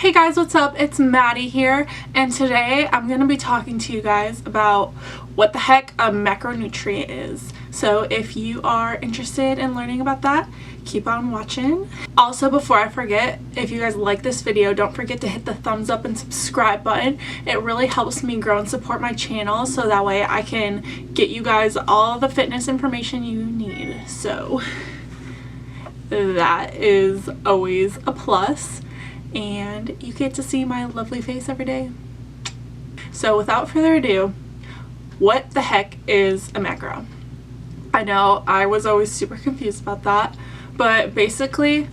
Hey guys, what's up? It's Maddie here, and today I'm going to be talking to you guys about what the heck a macronutrient is. So if you are interested in learning about that, keep on watching. Also, before I forget, if you guys like this video, don't forget to hit the thumbs up and subscribe button. It really helps me grow and support my channel, so that way I can get you guys all the fitness information you need. So that is always a plus. And you get to see my lovely face every day. So without further ado, what the heck is a macro? I know I was always super confused about that, but basically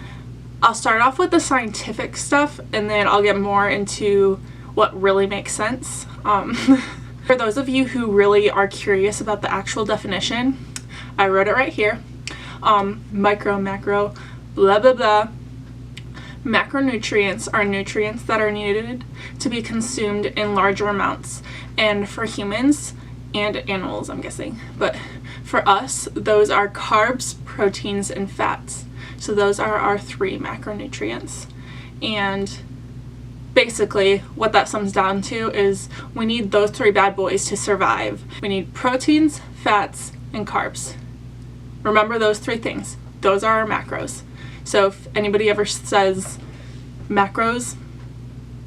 I'll start off with the scientific stuff and then I'll get more into what really makes sense. For those of you who really are curious about the actual definition, I wrote it right here. Micro, macro, blah blah blah. Macronutrients are nutrients that are needed to be consumed in larger amounts, and for humans and animals, I'm guessing, but for us, those are carbs, proteins, and fats. So those are our three macronutrients. And basically what that sums down to is we need those three bad boys to survive. We need proteins, fats, and carbs. Remember those three things. Those are our macros. So if anybody ever says macros,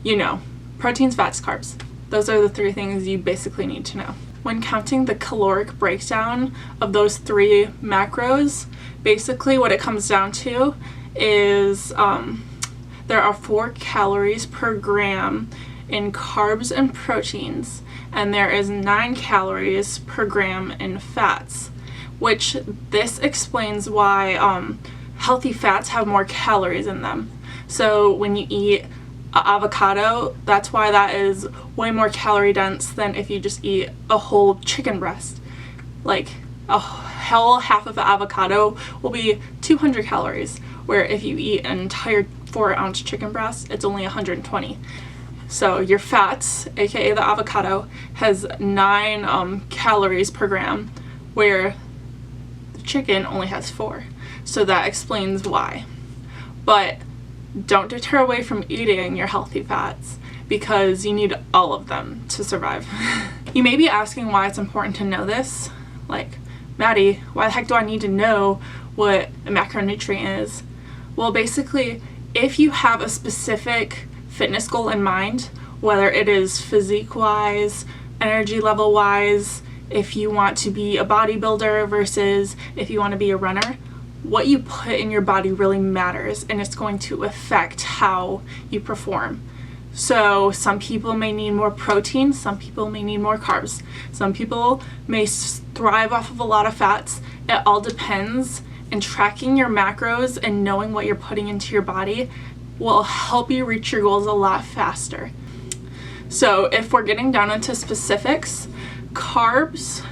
you know, proteins, fats, carbs. Those are the three things you basically need to know. When counting the caloric breakdown of those three macros, basically what it comes down to is there are 4 calories per gram in carbs and proteins, and there is 9 calories per gram in fats, which this explains why healthy fats have more calories in them. So when you eat avocado, that's why that is way more calorie dense than if you just eat a whole chicken breast. Like a whole half of an avocado will be 200 calories, where if you eat an entire 4-ounce chicken breast, it's only 120. So your fats, aka the avocado, has 9 calories per gram, where the chicken only has 4. So that explains why. But don't deter away from eating your healthy fats, because you need all of them to survive. You may be asking why it's important to know this. Like, Maddie, why the heck do I need to know what a macronutrient is? Well, basically, if you have a specific fitness goal in mind, whether it is physique-wise, energy level-wise, if you want to be a bodybuilder versus if you want to be a runner, what you put in your body really matters, and it's going to affect how you perform. So some people may need more protein, some people may need more carbs, some people may thrive off of a lot of fats. It all depends, and tracking your macros and knowing what you're putting into your body will help you reach your goals a lot faster. So if we're getting down into specifics, carbs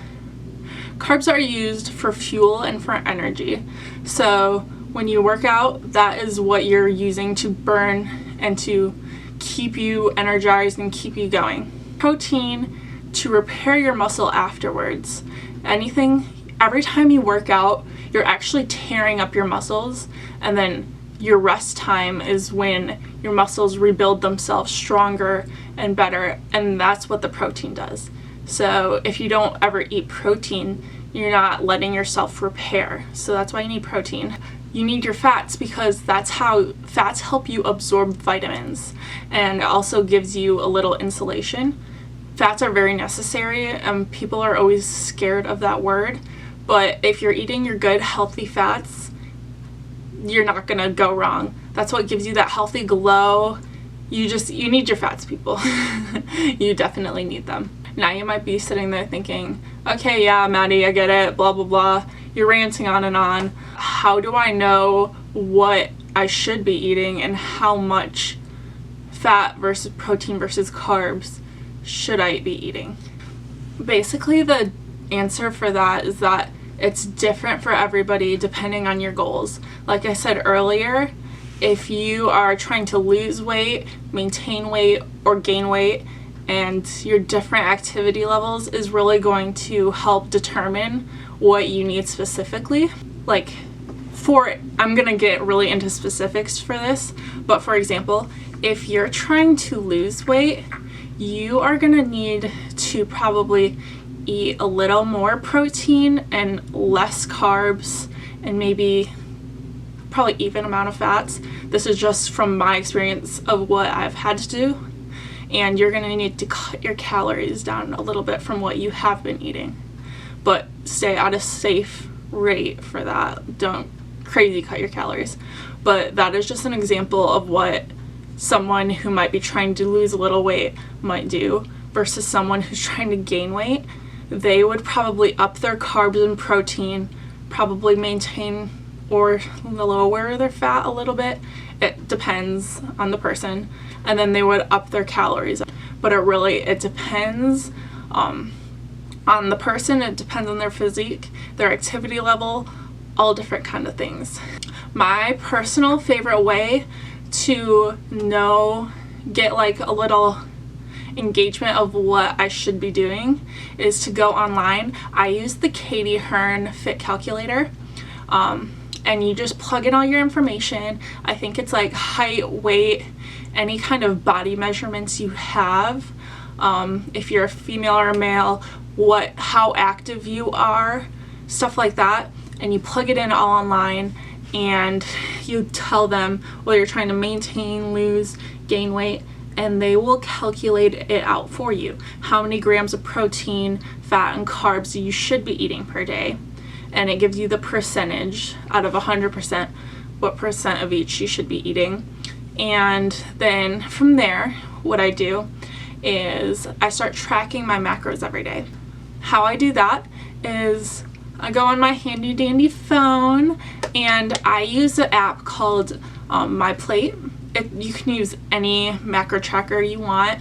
are used for fuel and for energy. So when you work out, that is what you're using to burn and to keep you energized and keep you going. Protein to repair your muscle afterwards. Every time you work out, you're actually tearing up your muscles, and then your rest time is when your muscles rebuild themselves stronger and better, and that's what the protein does. So if you don't ever eat protein, you're not letting yourself repair. So that's why you need protein. You need your fats, because that's how fats help you absorb vitamins, and it also gives you a little insulation. Fats are very necessary, and people are always scared of that word, but if you're eating your good healthy fats, you're not gonna go wrong. That's what gives you that healthy glow. You need your fats, people. You definitely need them. Now you might be sitting there thinking, okay, yeah, Maddie, I get it, blah, blah, blah. You're ranting on and on. How do I know what I should be eating and how much fat versus protein versus carbs should I be eating? Basically, the answer for that is that it's different for everybody depending on your goals. Like I said earlier, if you are trying to lose weight, maintain weight, or gain weight, and your different activity levels is really going to help determine what you need specifically. Like, I'm gonna get really into specifics for this, but for example, if you're trying to lose weight, you are gonna need to probably eat a little more protein and less carbs, and maybe probably even amount of fats. This is just from my experience of what I've had to do. And you're gonna need to cut your calories down a little bit from what you have been eating, but stay at a safe rate for that. Don't crazy cut your calories. But that is just an example of what someone who might be trying to lose a little weight might do versus someone who's trying to gain weight. They would probably up their carbs and protein, probably maintain or lower their fat a little bit. It depends on the person. And then they would up their calories. But it depends on the person. It depends on their physique, their activity level, all different kind of things. My personal favorite way to get like a little engagement of what I should be doing is to go online. I use the Katie Hearn Fit Calculator. And you just plug in all your information. I think it's like height, weight, any kind of body measurements you have. If you're a female or a male, how active you are, stuff like that. And you plug it in all online, and you tell them whether you're trying to maintain, lose, gain weight, and they will calculate it out for you. How many grams of protein, fat, and carbs you should be eating per day. And it gives you the percentage out of 100%, what percent of each you should be eating. And then from there, what I do is I start tracking my macros every day. How I do that is I go on my handy dandy phone and I use an app called MyPlate. You can use any macro tracker you want.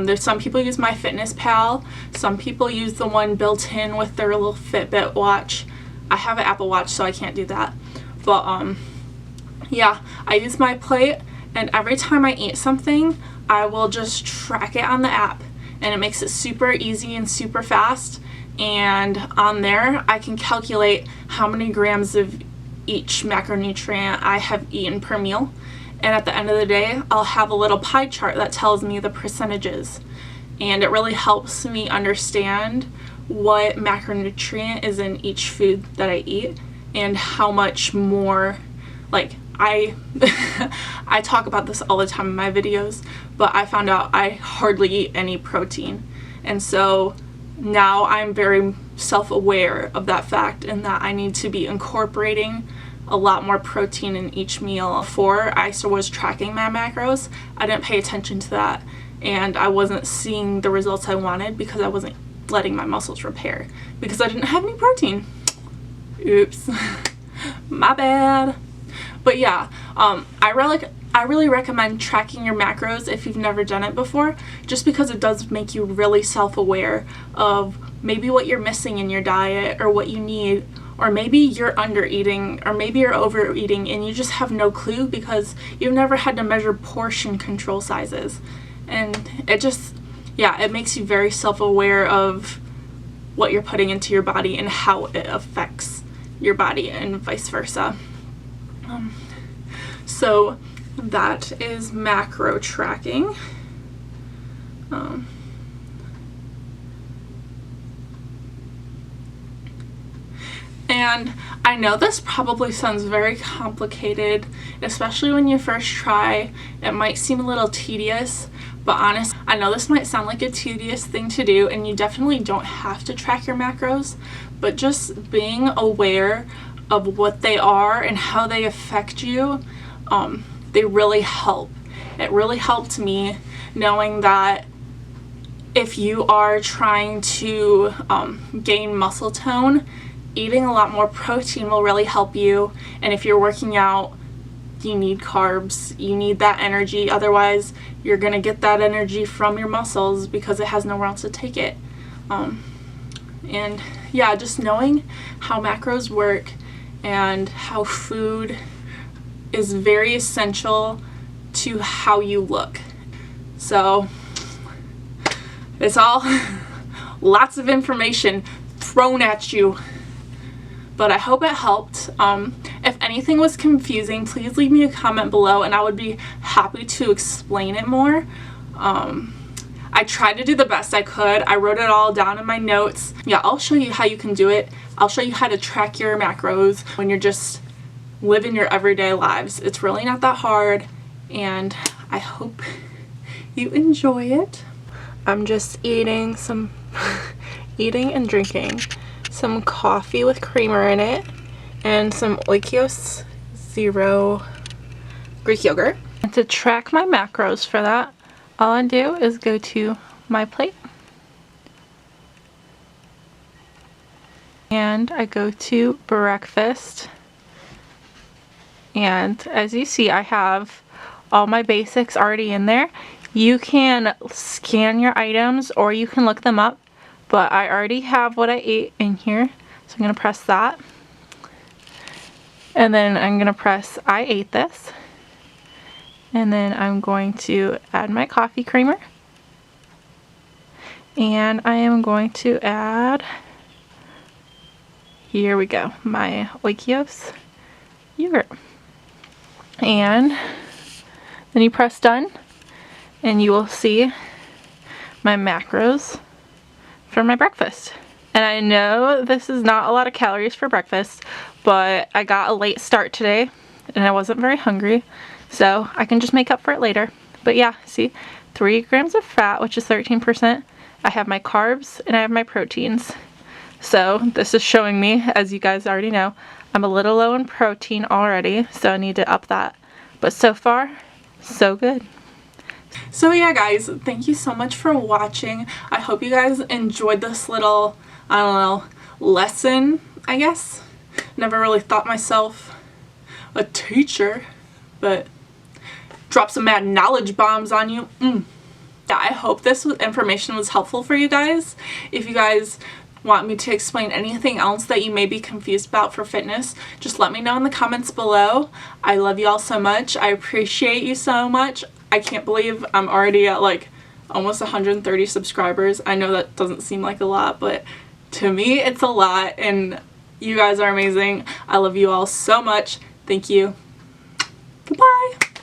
There's some people use MyFitnessPal. Some people use the one built in with their little Fitbit watch. I have an Apple Watch, so I can't do that. But yeah, I use MyPlate, and every time I eat something, I will just track it on the app, and it makes it super easy and super fast. And on there, I can calculate how many grams of each macronutrient I have eaten per meal. And at the end of the day, I'll have a little pie chart that tells me the percentages. And it really helps me understand what macronutrient is in each food that I eat and how much more, like, I talk about this all the time in my videos, but I found out I hardly eat any protein. And so now I'm very self-aware of that fact, and that I need to be incorporating a lot more protein in each meal. Before I was tracking my macros, I didn't pay attention to that, and I wasn't seeing the results I wanted because I wasn't letting my muscles repair because I didn't have any protein. Oops. My bad. But yeah, I really recommend tracking your macros if you've never done it before, just because it does make you really self-aware of maybe what you're missing in your diet or what you need, or maybe you're under eating, or maybe you're overeating and you just have no clue because you've never had to measure portion control sizes. And it makes you very self-aware of what you're putting into your body and how it affects your body and vice versa. So that is macro tracking. And I know this probably sounds very complicated, especially when you first try. It might seem a little tedious, but honestly, I know this might sound like a tedious thing to do, and you definitely don't have to track your macros, but just being aware of what they are and how they affect you, they really help. It really helped me knowing that if you are trying to gain muscle tone, eating a lot more protein will really help you. And if you're working out, you need carbs, you need that energy, otherwise you're gonna get that energy from your muscles because it has nowhere else to take it. And yeah, just knowing how macros work and how food is very essential to how you look. So it's all lots of information thrown at you, but I hope it helped. If anything was confusing, please leave me a comment below and I would be happy to explain it more. I tried to do the best I could. I wrote it all down in my notes. Yeah, I'll show you how you can do it. I'll show you how to track your macros when you're just living your everyday lives. It's really not that hard, and I hope you enjoy it. I'm just eating and drinking some coffee with creamer in it and some Oikos Zero Greek yogurt. And to track my macros for that, all I do is go to my plate and I go to breakfast, and as you see, I have all my basics already in there. You can scan your items or you can look them up, but I already have what I ate in here, so I'm going to press that, and then I'm going to press I ate this. And then I'm going to add my coffee creamer. And I am going to add, here we go, my Oikos yogurt. And then you press done and you will see my macros for my breakfast. And I know this is not a lot of calories for breakfast, but I got a late start today and I wasn't very hungry. So I can just make up for it later. But yeah, see, 3 grams of fat, which is 13%. I have my carbs and I have my proteins. So this is showing me, as you guys already know, I'm a little low in protein already, so I need to up that. But so far, so good. So yeah, guys, thank you so much for watching. I hope you guys enjoyed this little, I don't know, lesson, I guess. Never really thought myself a teacher, but drop some mad knowledge bombs on you. Yeah, I hope this information was helpful for you guys. If you guys want me to explain anything else that you may be confused about for fitness, just let me know in the comments below. I love you all so much. I appreciate you so much. I can't believe I'm already at like almost 130 subscribers. I know that doesn't seem like a lot, but to me it's a lot, and you guys are amazing. I love you all so much. Thank you. Goodbye.